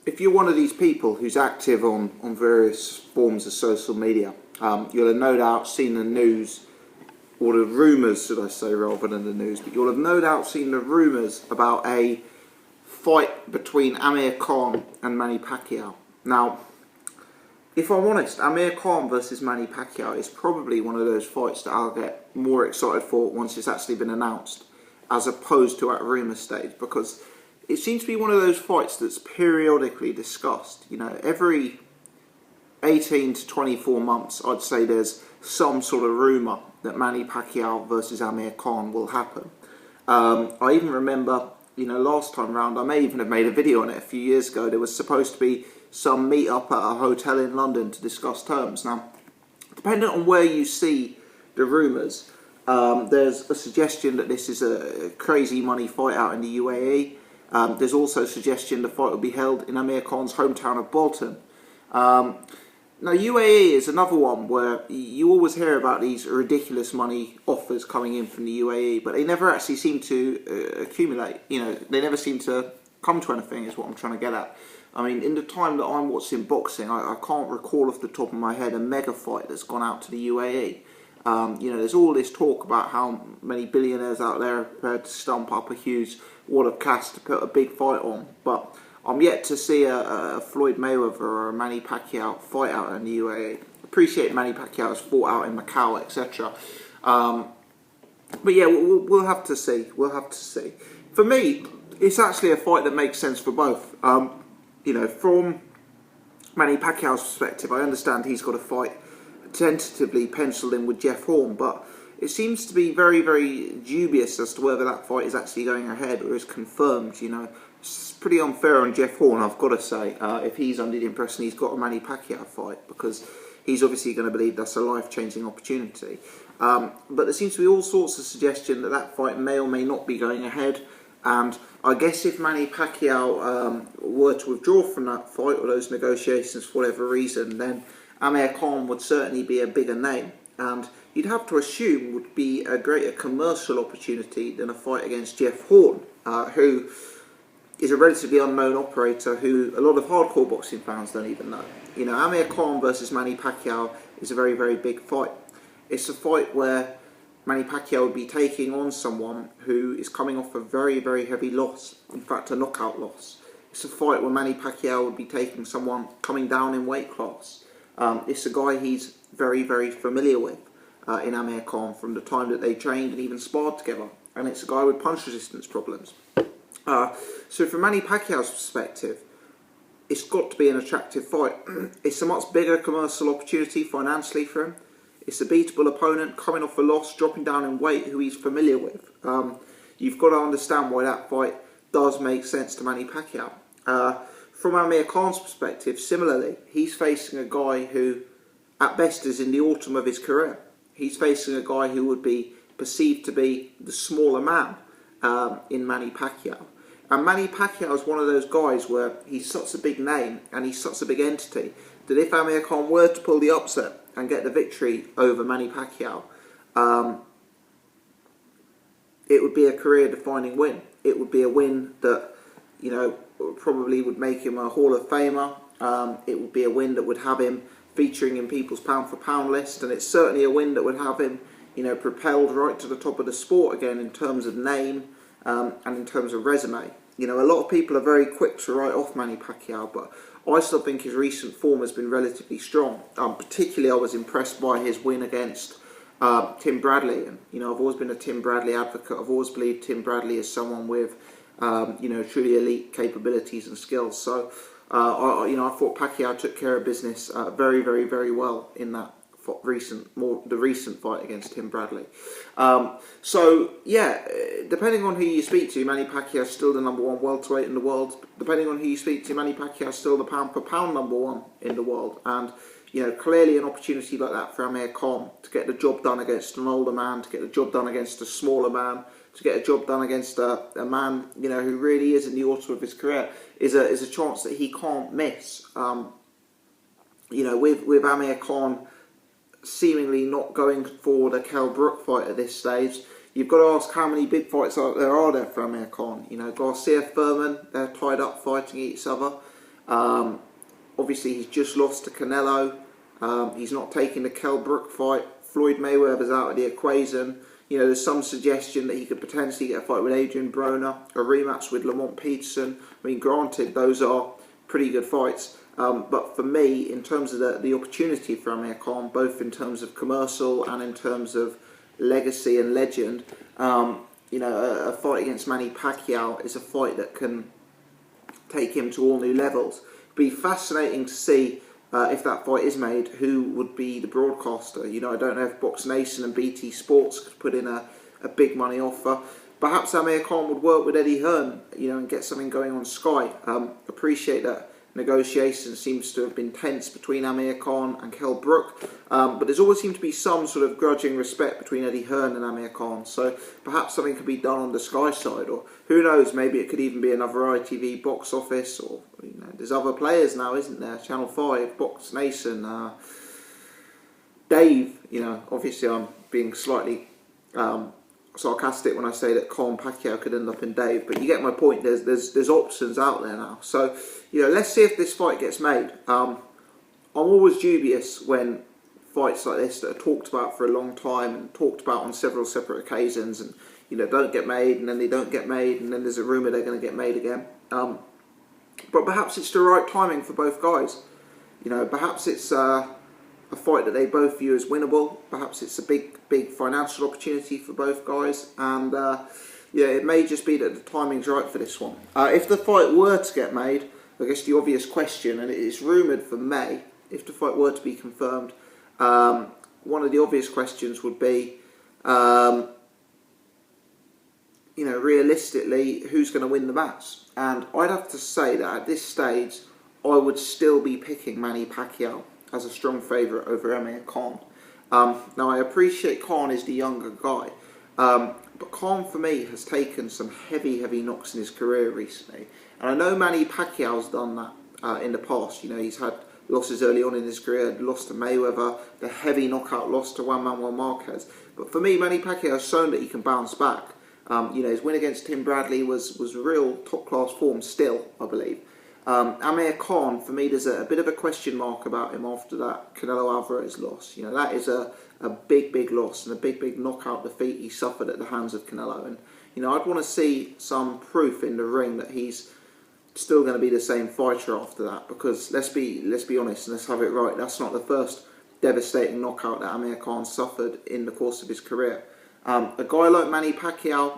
if you're one of these people who's active on various forms of social media, you'll have no doubt seen the news, or the rumours, should I say, rather than the news, but you'll have no doubt seen the rumours about a fight between Amir Khan and Manny Pacquiao. Now, if I'm honest, Amir Khan versus Manny Pacquiao is probably one of those fights that I'll get more excited for once it's actually been announced, as opposed to at rumour stage, because it seems to be one of those fights that's periodically discussed. You know, every 18 to 24 months, I'd say there's some sort of rumour that Manny Pacquiao versus Amir Khan will happen. I even remember, you know, last time round, I may even have made a video on it a few years ago, there was supposed to be some meet up at a hotel in London to discuss terms. Now, depending on where you see the rumours, there's a suggestion that this is a crazy money fight out in the UAE. There's also a suggestion the fight will be held in Amir Khan's hometown of Bolton. Now, UAE is another one where you always hear about these ridiculous money offers coming in from the UAE, but they never actually seem to accumulate. You know, they never seem to come to anything, is what I'm trying to get at. I mean, in the time that I'm watching boxing, I can't recall off the top of my head a mega fight that's gone out to the UAE. You know, there's all this talk about how many billionaires out there are prepared to stump up a huge wad of cash to put a big fight on, but I'm yet to see a Floyd Mayweather or a Manny Pacquiao fight out in the UAE. Appreciate Manny Pacquiao's fought out in Macau, etc. But yeah, we'll have to see. We'll have to see. For me, it's actually a fight that makes sense for both. You know, from Manny Pacquiao's perspective, I understand he's got a fight tentatively penciled in with Jeff Horn, but it seems to be very, very dubious as to whether that fight is actually going ahead or is confirmed. You know, it's pretty unfair on Jeff Horn, I've got to say, if he's under the impression he's got a Manny Pacquiao fight, because he's obviously going to believe that's a life-changing opportunity. But there seems to be all sorts of suggestion that that fight may or may not be going ahead. And I guess if Manny Pacquiao were to withdraw from that fight or those negotiations for whatever reason, then Amir Khan would certainly be a bigger name. And you'd have to assume would be a greater commercial opportunity than a fight against Jeff Horn, who is a relatively unknown operator who a lot of hardcore boxing fans don't even know. You know, Amir Khan versus Manny Pacquiao is a very, very big fight. It's a fight where Manny Pacquiao would be taking on someone who is coming off a very, very heavy loss. In fact, a knockout loss. It's a fight where Manny Pacquiao would be taking someone coming down in weight class. It's a guy he's very, very familiar with in Amir Khan from the time that they trained and even sparred together. And it's a guy with punch resistance problems. So from Manny Pacquiao's perspective, it's got to be an attractive fight. It's a much bigger commercial opportunity financially for him. It's a beatable opponent coming off a loss, dropping down in weight, who he's familiar with. You've got to understand why that fight does make sense to Manny Pacquiao. From Amir Khan's perspective, similarly, he's facing a guy who, at best, is in the autumn of his career. He's facing a guy who would be perceived to be the smaller man in Manny Pacquiao. And Manny Pacquiao is one of those guys where he's such a big name and he's such a big entity that if Amir Khan were to pull the upset and get the victory over Manny Pacquiao, it would be a career-defining win. It would be a win that, you know, probably would make him a Hall of Famer. It would be a win that would have him featuring in people's pound-for-pound list, and it's certainly a win that would have him, you know, propelled right to the top of the sport again in terms of name and in terms of resume. You know, a lot of people are very quick to write off Manny Pacquiao, but I still think his recent form has been relatively strong. Particularly, I was impressed by his win against Tim Bradley. And, you know, I've always been a Tim Bradley advocate. I've always believed Tim Bradley is someone with, you know, truly elite capabilities and skills. So, you know, I thought Pacquiao took care of business very, very, very well in that the recent fight against Tim Bradley. So yeah, depending on who you speak to, Manny Pacquiao is still the #1 welterweight in the world. Depending on who you speak to, Manny Pacquiao is still the pound-for-pound #1 in the world. And, you know, clearly an opportunity like that for Amir Khan to get the job done against an older man, to get the job done against a smaller man, to get a job done against a man, you know, who really is in the autumn of his career, is a chance that he can't miss. You know, with Amir Khan seemingly not going for the Kell Brook fight at this stage, you've got to ask how many big fights are there for Amir Khan. You know, Garcia, Furman, they're tied up fighting each other. Obviously, he's just lost to Canelo. He's not taking the Kell Brook fight. Floyd Mayweather's out of the equation. You know, there's some suggestion that he could potentially get a fight with Adrian Broner, a rematch with Lamont Peterson. I mean, granted, those are pretty good fights. But for me, in terms of the opportunity for Amir Khan, both in terms of commercial and in terms of legacy and legend, you know, a fight against Manny Pacquiao is a fight that can take him to all new levels. It'd be fascinating to see if that fight is made, who would be the broadcaster. You know, I don't know if Box Nation and BT Sports could put in a big money offer. Perhaps Amir Khan would work with Eddie Hearn, you know, and get something going on Sky. Appreciate that negotiation seems to have been tense between Amir Khan and Kell Brook, but there's always seemed to be some sort of grudging respect between Eddie Hearn and Amir Khan, so perhaps something could be done on the Sky side, or who knows, maybe it could even be another ITV box office, or you know, there's other players now, isn't there? Channel 5, Box Nation, Dave, you know, obviously I'm being slightly sarcastic when I say that Khan Pacquiao could end up in Dave, but you get my point. There's options out there now. So, you know, let's see if this fight gets made. I'm always dubious when fights like this that are talked about for a long time and talked about on several separate occasions, and you know, don't get made, and then they don't get made, and then there's a rumor they're going to get made again. But perhaps it's the right timing for both guys. You know, perhaps it's a fight that they both view as winnable. Perhaps it's a big financial opportunity for both guys, and yeah, it may just be that the timing's right for this one. If the fight were to get made, I guess the obvious question, and it is rumoured for May, if the fight were to be confirmed, one of the obvious questions would be, you know, realistically, who's going to win the match? And I'd have to say that at this stage, I would still be picking Manny Pacquiao as a strong favourite over Amir Khan. Now, I appreciate Khan is the younger guy, but Khan, for me, has taken some heavy knocks in his career recently. And I know Manny Pacquiao's done that in the past. You know, he's had losses early on in his career, lost to Mayweather, the heavy knockout loss to Juan Manuel Marquez. But for me, Manny Pacquiao has shown that he can bounce back. You know, his win against Tim Bradley was real top-class form still, I believe. Amir Khan, for me, there's a bit of a question mark about him after that Canelo Alvarez loss. You know, that is a big loss and a big knockout defeat he suffered at the hands of Canelo. And, you know, I'd want to see some proof in the ring that he's still going to be the same fighter after that, because let's be honest and let's have it right, that's not the first devastating knockout that Amir Khan suffered in the course of his career. A guy like Manny Pacquiao,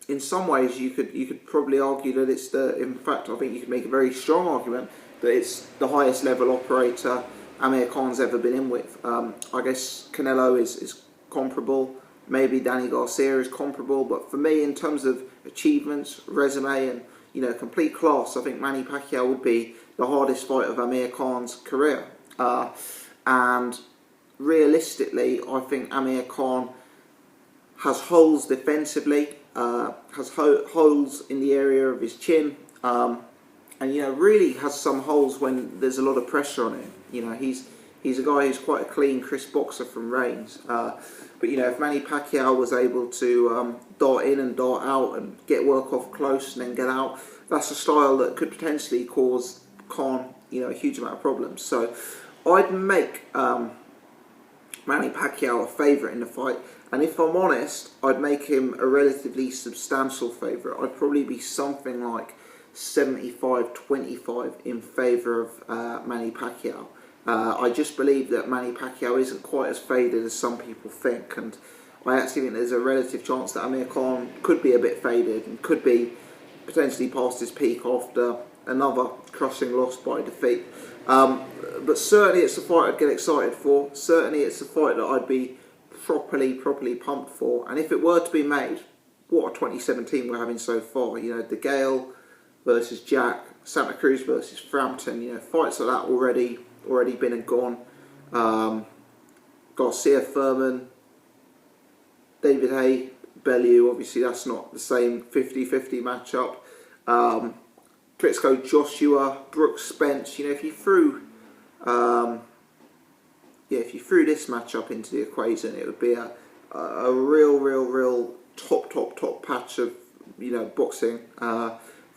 in some ways you could probably argue that it's in fact I think you could make a very strong argument that it's the highest level operator Amir Khan's ever been in with. I guess Canelo is comparable, maybe Danny Garcia is comparable, but for me, in terms of achievements, resume, and you know, complete class, I think Manny Pacquiao would be the hardest fight of Amir Khan's career. And realistically, I think Amir Khan has holes defensively, has holes in the area of his chin, and you know, really has some holes when there's a lot of pressure on him. You know, he's a guy who's quite a clean, crisp boxer from range. But you know, if Manny Pacquiao was able to dart in and dart out and get work off close and then get out, that's a style that could potentially cause Khan, you know, a huge amount of problems. So I'd make Manny Pacquiao a favourite in the fight, and if I'm honest, I'd make him a relatively substantial favourite. I'd probably be something like 75-25 in favour of Manny Pacquiao. I just believe that Manny Pacquiao isn't quite as faded as some people think, and I actually think there's a relative chance that Amir Khan could be a bit faded and could be potentially past his peak after another crushing loss by defeat. But certainly it's a fight I'd get excited for. Certainly it's a fight that I'd be properly pumped for. And if it were to be made, what a 2017 we're having so far. You know, De Gale versus Jack, Santa Cruz versus Frampton. You know, fights like that already been and gone. Garcia Furman, David Hay, Bellew, obviously that's not the same 50-50 matchup. Klitschko Joshua, Brooks Spence, you know, if you threw this matchup into the equation, it would be a real top patch of, you know, boxing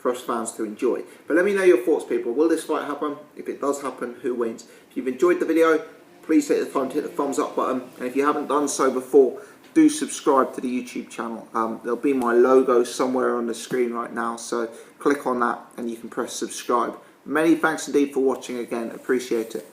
for us fans to enjoy. But let me know your thoughts, people. Will this fight happen? If it does happen, who wins? If you've enjoyed the video, please take the time to hit the thumbs up button. And if you haven't done so before, do subscribe to the YouTube channel. There'll be my logo somewhere on the screen right now, so click on that and you can press subscribe. Many thanks indeed for watching again. Appreciate it.